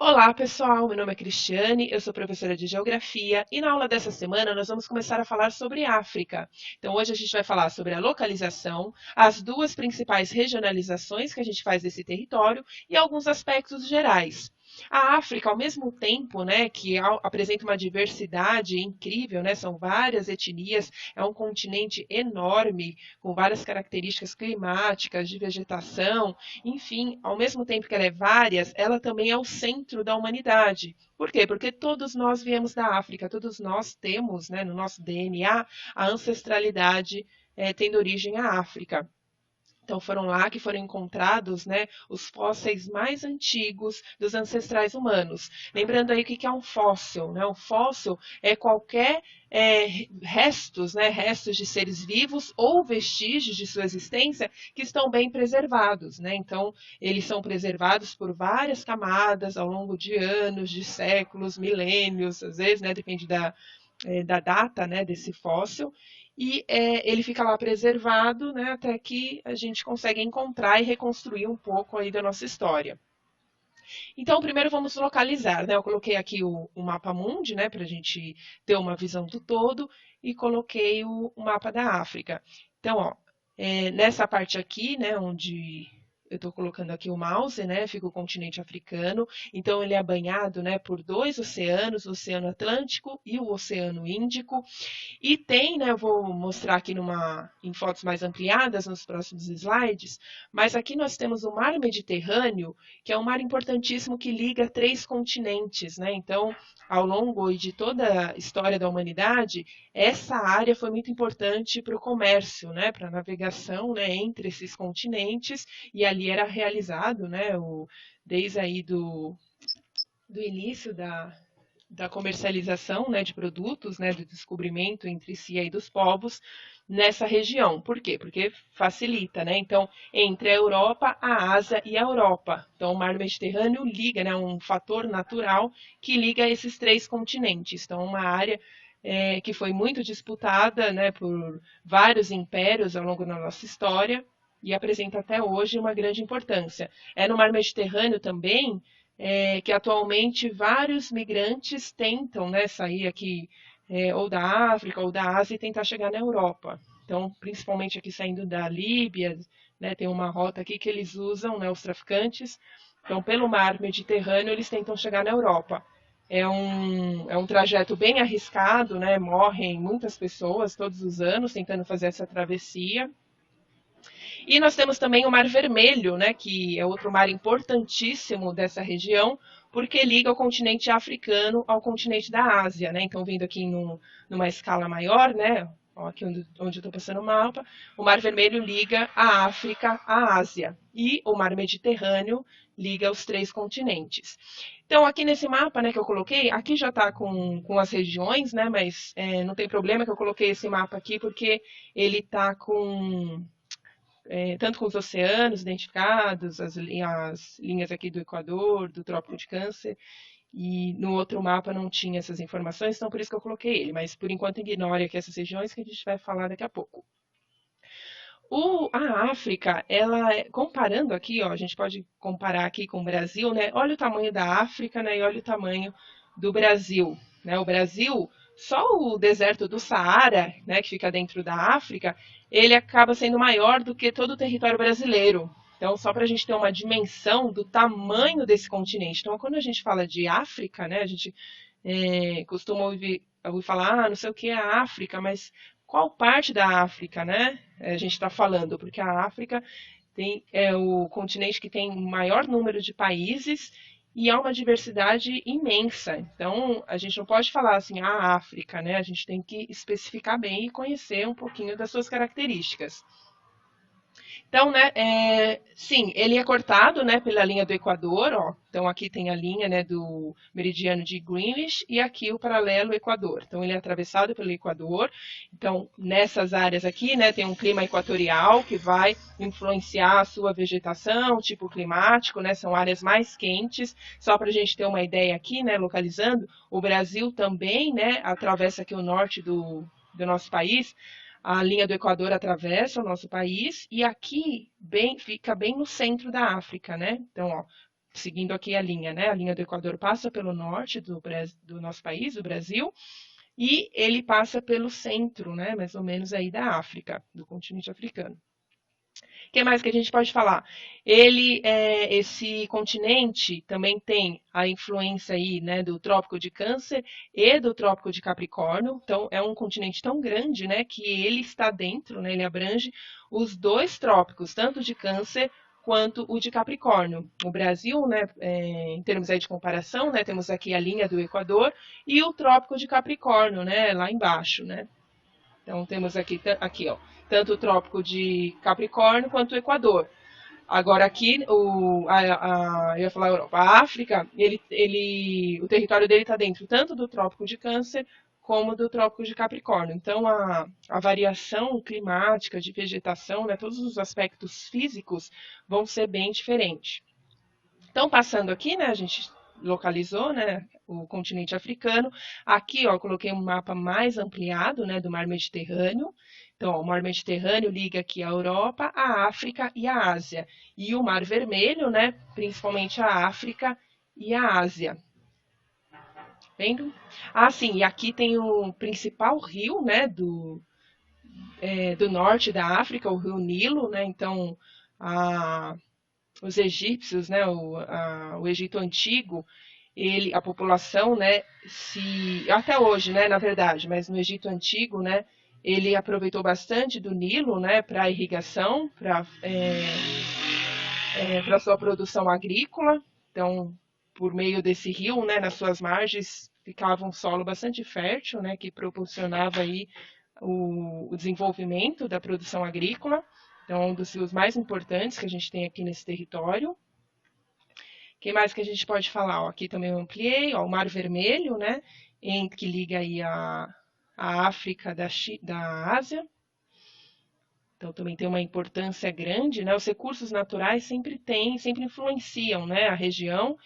Olá, pessoal. Meu nome é Cristiane, eu sou professora de Geografia e na aula dessa semana nós vamos começar a falar sobre África. Então, hoje a gente vai falar sobre a localização, as duas principais regionalizações que a gente faz desse território e alguns aspectos gerais. A África, ao mesmo tempo, né, que apresenta uma diversidade incrível, né, são várias etnias, é um continente enorme, com várias características climáticas, de vegetação, enfim, ao mesmo tempo que ela é várias, ela também é o centro da humanidade. Por quê? Porque todos nós viemos da África, todos nós temos, né, no nosso DNA, a ancestralidade tendo origem à África. Então foram lá que foram encontrados, né, os fósseis mais antigos dos ancestrais humanos. Lembrando aí o que é um fóssil, né? Um fóssil é qualquer restos, né, restos de seres vivos ou vestígios de sua existência que estão bem preservados, né? Então eles são preservados por várias camadas ao longo de anos, de séculos, milênios, às vezes, né, depende da data, né, desse fóssil, e ele fica lá preservado, né, até que a gente consegue encontrar e reconstruir um pouco aí da nossa história. Então, primeiro vamos localizar, né? Eu coloquei aqui o mapa mundi, né, para a gente ter uma visão do todo, e coloquei o mapa da África. Então, ó, nessa parte aqui, né, onde eu estou colocando aqui o mouse, né, fica o continente africano. Então, ele é banhado, né, por dois oceanos, o Oceano Atlântico e o Oceano Índico. E tem, né, eu vou mostrar aqui em fotos mais ampliadas nos próximos slides, mas aqui nós temos o Mar Mediterrâneo, que é um mar importantíssimo que liga três continentes, né? Então, ao longo de toda a história da humanidade, essa área foi muito importante para o comércio, né, para a navegação, né, entre esses continentes, e ali era realizado, né, desde aí do início da comercialização, né, de produtos, né, do descobrimento entre si aí dos povos nessa região. Por quê? Porque facilita, né? Então, entre a Europa, a Ásia e a Europa. Então, o mar Mediterrâneo liga, né, um fator natural que liga esses três continentes. Então, uma área que foi muito disputada, né, por vários impérios ao longo da nossa história e apresenta até hoje uma grande importância. É no mar Mediterrâneo também que atualmente vários migrantes tentam, né, sair aqui ou da África ou da Ásia e tentar chegar na Europa. Então, principalmente aqui saindo da Líbia, né, tem uma rota aqui que eles usam, né, os traficantes. Então, pelo mar Mediterrâneo, eles tentam chegar na Europa. É um trajeto bem arriscado, né? Morrem muitas pessoas todos os anos tentando fazer essa travessia. E nós temos também o Mar Vermelho, né, que é outro mar importantíssimo dessa região, porque liga o continente africano ao continente da Ásia, né? Então, vindo aqui numa escala maior, né? Ó, aqui onde eu estou passando o mapa, o Mar Vermelho liga a África à Ásia e o Mar Mediterrâneo liga os três continentes. Então, aqui nesse mapa, né, que eu coloquei, aqui já está com as regiões, né? Mas não tem problema que eu coloquei esse mapa aqui porque ele está tanto com os oceanos identificados, as linhas aqui do Equador, do Trópico de Câncer, e no outro mapa não tinha essas informações, então por isso que eu coloquei ele, mas por enquanto ignore aqui essas regiões que a gente vai falar daqui a pouco. A África, comparando aqui, ó, a gente pode comparar aqui com o Brasil, né? Olha o tamanho da África, né? E olha o tamanho do Brasil, né? O Brasil, só o deserto do Saara, né, que fica dentro da África, ele acaba sendo maior do que todo o território brasileiro. Então, só para a gente ter uma dimensão do tamanho desse continente. Então, quando a gente fala de África, né, a gente costuma ouvir falar, não sei o que é a África, mas qual parte da África, né? A gente está falando, porque a África é o continente que tem o maior número de países e há uma diversidade imensa. Então, a gente não pode falar assim, a África, né? A gente tem que especificar bem e conhecer um pouquinho das suas características. Então, né, sim, ele é cortado, né, pela linha do Equador, ó. Então aqui tem a linha, né, do meridiano de Greenwich e aqui o paralelo Equador. Então ele é atravessado pelo Equador. Então nessas áreas aqui, né, tem um clima equatorial que vai influenciar a sua vegetação, tipo climático, né, são áreas mais quentes. Só para a gente ter uma ideia aqui, né, localizando, o Brasil também, né, atravessa aqui o norte do nosso país. A linha do Equador atravessa o nosso país e aqui fica bem no centro da África, né? Então, ó, seguindo aqui a linha, né? A linha do Equador passa pelo norte do nosso país, do Brasil, e ele passa pelo centro, né? Mais ou menos aí da África, do continente africano. O que mais que a gente pode falar? Esse continente também tem a influência aí, né, do Trópico de Câncer e do Trópico de Capricórnio. Então, é um continente tão grande, né, que ele está dentro, né, ele abrange os dois trópicos, tanto de Câncer quanto o de Capricórnio. O Brasil, né, em termos aí de comparação, né, temos aqui a linha do Equador e o Trópico de Capricórnio, né, lá embaixo, né. Então, temos aqui ó, tanto o Trópico de Capricórnio quanto o Equador. Agora, aqui, eu ia falar a Europa, a África, o território dele está dentro tanto do Trópico de Câncer como do Trópico de Capricórnio. Então, a variação climática, de vegetação, né, todos os aspectos físicos vão ser bem diferentes. Então, passando aqui, né, a gente localizou, né, o continente africano. Aqui, ó, eu coloquei um mapa mais ampliado, né, do Mar Mediterrâneo. Então, ó, o Mar Mediterrâneo liga aqui a Europa, a África e a Ásia. E o Mar Vermelho, né, principalmente a África e a Ásia. Vendo? Ah, sim, e aqui tem o principal rio, né, do norte da África, o rio Nilo, né, então os egípcios, né, o Egito Antigo, a população, né, até hoje, né, na verdade, mas no Egito Antigo, né, ele aproveitou bastante do Nilo, né, para irrigação, para sua produção agrícola. Então, por meio desse rio, né, nas suas margens, ficava um solo bastante fértil, né, que proporcionava aí o desenvolvimento da produção agrícola. Então, um dos rios mais importantes que a gente tem aqui nesse território. O que mais que a gente pode falar? Ó, aqui também eu ampliei, ó, o Mar Vermelho, né, que liga aí a África da Ásia. Então, também tem uma importância grande, né? Os recursos naturais sempre influenciam, né, a região,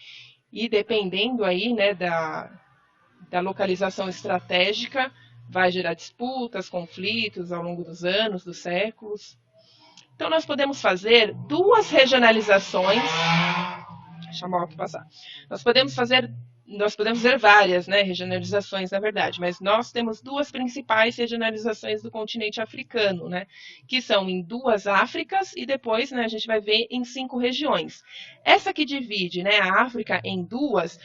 e dependendo aí, né, da localização estratégica, vai gerar disputas, conflitos ao longo dos anos, dos séculos. Então, nós podemos fazer duas regionalizações. Deixa a moto passar. Nós podemos fazer várias, né, regionalizações, na verdade, mas nós temos duas principais regionalizações do continente africano, né, que são em duas Áfricas e depois, né, a gente vai ver em 5 regiões. Essa que divide, né, a África em duas,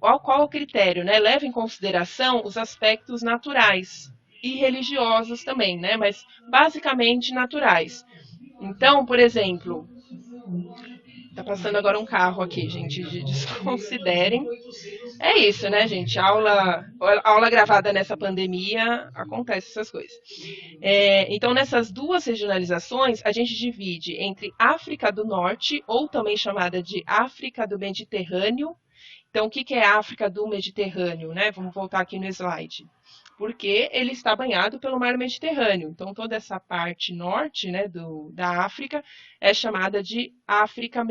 qual o critério, né? Leva em consideração os aspectos naturais e religiosos também, né, mas basicamente naturais. Então, por exemplo, tá passando agora um carro aqui, gente, desconsiderem. É isso, né, gente? Aula gravada nessa pandemia, acontece essas coisas. Então, nessas duas regionalizações, a gente divide entre África do Norte, ou também chamada de África do Mediterrâneo. Então, o que é a África do Mediterrâneo, né? Vamos voltar aqui no slide. Porque ele está banhado pelo Mar Mediterrâneo. Então, toda essa parte norte, né, da África é chamada de África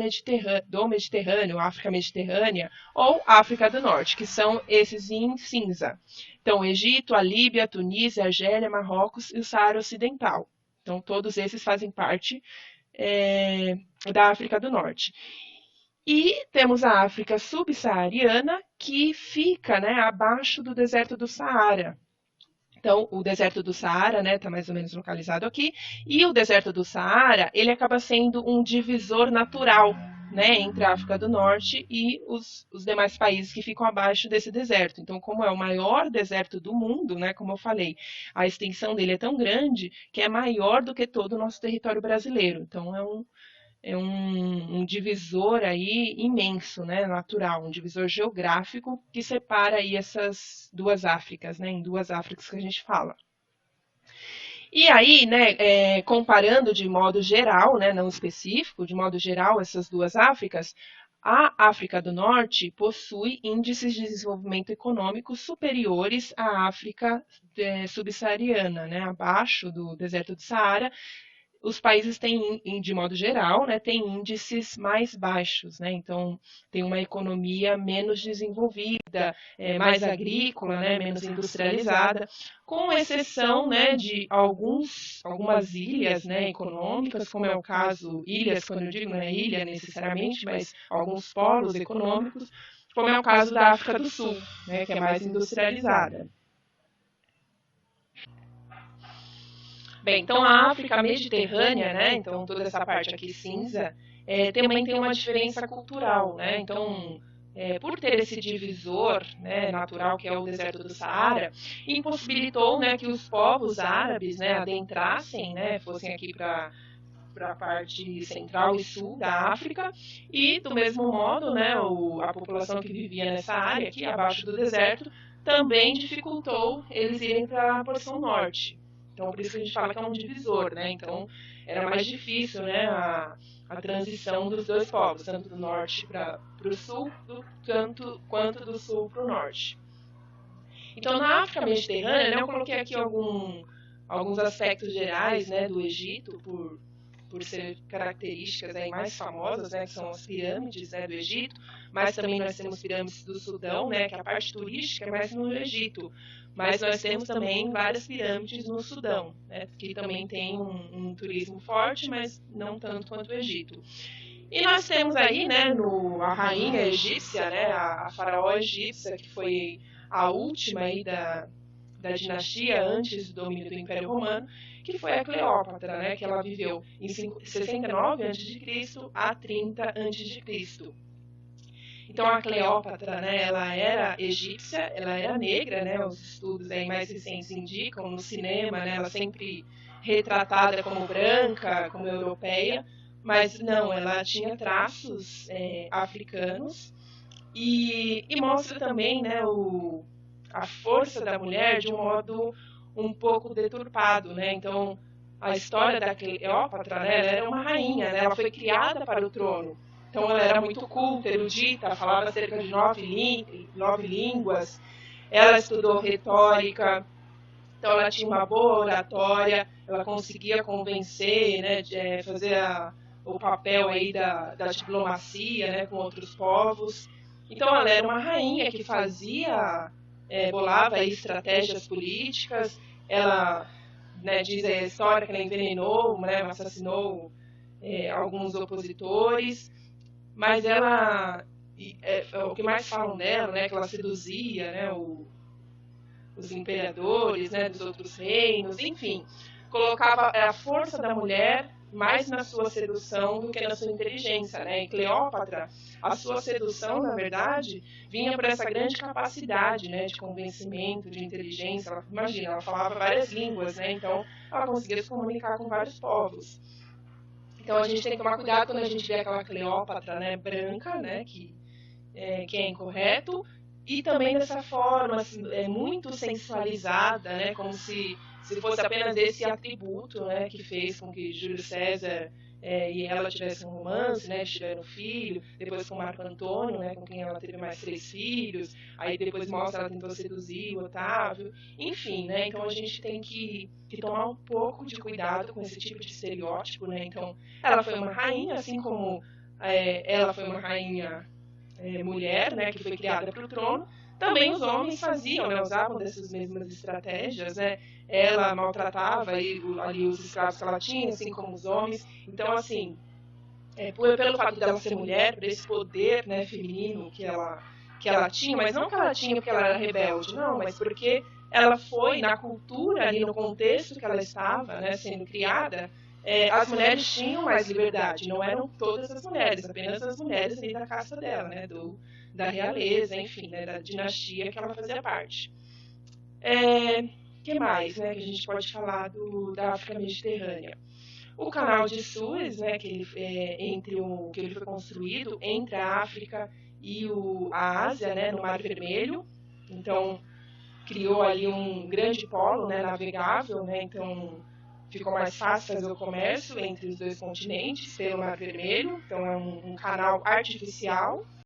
do Mediterrâneo, África Mediterrânea ou África do Norte, que são esses em cinza. Então, Egito, a Líbia, a Tunísia, a Argélia, Marrocos e o Saara Ocidental. Então, todos esses fazem parte da África do Norte. E temos a África subsaariana, que fica, né, abaixo do deserto do Saara. Então, o deserto do Saara, né, está mais ou menos localizado aqui, e o deserto do Saara, ele acaba sendo um divisor natural, né, entre a África do Norte e os demais países que ficam abaixo desse deserto. Então, como é o maior deserto do mundo, né, como eu falei, a extensão dele é tão grande que é maior do que todo o nosso território brasileiro. Então, é um divisor aí imenso, né, natural, um divisor geográfico que separa aí essas duas Áfricas, né, em duas Áfricas que a gente fala. E aí, né, comparando de modo geral, né, não específico, de modo geral, essas duas Áfricas, a África do Norte possui índices de desenvolvimento econômico superiores à África subsaariana, né, abaixo do deserto do Saara. os países têm, de modo geral, né, têm índices mais baixos, né? Então, tem uma economia menos desenvolvida, mais agrícola, né, menos industrializada, com exceção, né, de algumas ilhas, né, econômicas, como é o caso, ilhas, quando eu digo, não é ilha necessariamente, mas alguns polos econômicos, como é o caso da África do Sul, né, que é mais industrializada. Bem, então a África Mediterrânea, né, então toda essa parte aqui cinza, também tem uma diferença cultural, né? Então, por ter esse divisor, né, natural que é o deserto do Saara, impossibilitou, né, que os povos árabes, né, adentrassem, né, fossem aqui para a parte central e sul da África, e do mesmo modo, né, a população que vivia nessa área aqui abaixo do deserto também dificultou eles irem para a porção norte. Então, por isso que a gente fala que é um divisor, né? Então, era mais difícil, né, a transição dos dois povos, tanto do norte para o sul, quanto do sul para o norte. Então, na África Mediterrânea, né, eu coloquei aqui alguns aspectos gerais, né, do Egito, por ser características aí mais famosas, né, que são as pirâmides, né, do Egito, mas também nós temos pirâmides do Sudão, né, que a parte turística é mais no Egito, mas nós temos também várias pirâmides no Sudão, né, que também tem um turismo forte, mas não tanto quanto o Egito. E nós temos aí, né, a rainha egípcia, né, a faraó egípcia, que foi a última aí da dinastia antes do domínio do Império Romano, que foi a Cleópatra, né, que ela viveu em 69 a.C. a 30 a.C. Então a Cleópatra, né, ela era egípcia, ela era negra, né, os estudos aí mais recentes indicam, no cinema, né, ela sempre retratada como branca, como europeia, mas não, ela tinha traços africanos e mostra também, né, a força da mulher de um modo um pouco deturpado, né? Então, a história da Cleópatra, né, ela era uma rainha, né? Ela foi criada para o trono. Então, ela era muito culta, erudita, falava cerca de 9 línguas. Ela estudou retórica, então ela tinha uma boa oratória, ela conseguia convencer, né, fazer o papel aí da diplomacia, né, com outros povos. Então ela era uma rainha que fazia, bolava aí estratégias políticas. Ela, né, diz a história que ela envenenou, né, assassinou alguns opositores, mas ela, o que mais falam dela, né, que ela seduzia, né, os imperadores, né, dos outros reinos, enfim, colocava a força da mulher mais na sua sedução do que na sua inteligência, né? E Cleópatra, a sua sedução, na verdade, vinha por essa grande capacidade, né, de convencimento, de inteligência. Ela, imagina, ela falava várias línguas, né? Então, ela conseguia se comunicar com vários povos. Então, a gente tem que tomar cuidado quando a gente vê aquela Cleópatra, né, branca, né, que é incorreto, e também dessa forma assim, muito sensualizada, né, como se fosse apenas esse atributo, né, que fez com que Júlio César e ela tivessem um romance, né, tiveram um filho, depois com Marco Antônio, né, com quem ela teve mais 3 filhos, aí depois mostra ela tentou seduzir o Otávio, enfim, né, então a gente tem que tomar um pouco de cuidado com esse tipo de estereótipo, né, então ela foi uma rainha, assim como ela foi uma rainha mulher, né, que foi criada para o trono, também os homens faziam, né, usavam dessas mesmas estratégias, né, ela maltratava ali os escravos que ela tinha, assim como os homens, então assim, pelo fato dela ser mulher, por esse poder, né, feminino que ela tinha, mas não que ela tinha porque ela era rebelde, não, mas porque ela foi na cultura, ali no contexto que ela estava, né, sendo criada, as mulheres tinham mais liberdade, não eram todas as mulheres, apenas as mulheres ali da casta dela, né, da realeza, enfim, né, da dinastia que ela fazia parte. Que mais, né, que a gente pode falar da África Mediterrânea? O canal de Suez, né, que ele foi construído entre a África e a Ásia, né, no Mar Vermelho, então criou ali um grande polo, né, navegável, né, então ficou mais fácil fazer o comércio entre os dois continentes pelo Mar Vermelho, então é um canal artificial.